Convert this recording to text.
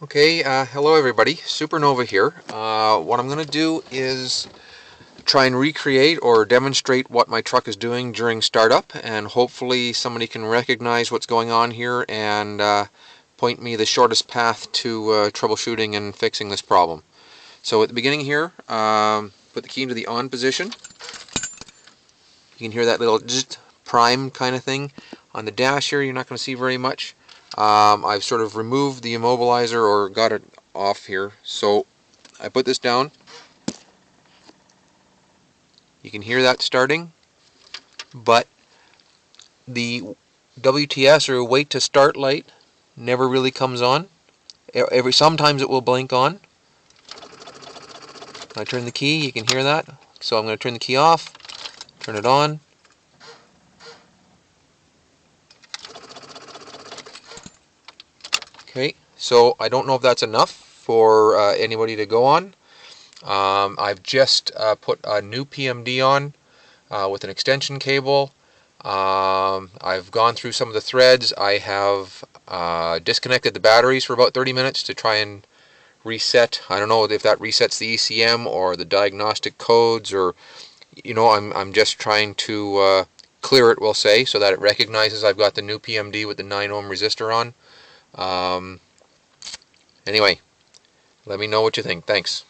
Okay, hello everybody, Supernova here. What I'm going to do is try and recreate or demonstrate what my truck is doing during startup, and hopefully somebody can recognize what's going on here and point me the shortest path to troubleshooting and fixing this problem. So at the beginning here, put the key into the on position. You can hear that little zzzt, prime kind of thing. On the dash here, you're not going to see very much. I've sort of removed the immobilizer or got it off here. So I put this down. You can hear that starting, but the WTS or wait to start light never really comes on. Sometimes it will blink on. I turn the key, you can hear that. So I'm going to turn the key off, turn it on. Okay, so I don't know if that's enough for anybody to go on. I've just put a new PMD on with an extension cable. I've gone through some of the threads. I have disconnected the batteries for about 30 minutes to try and reset. I don't know if that resets the ECM or the diagnostic codes, or I'm just trying to clear it, we'll say, so that it recognizes I've got the new PMD with the 9 ohm resistor on. Anyway, let me know what you think. Thanks.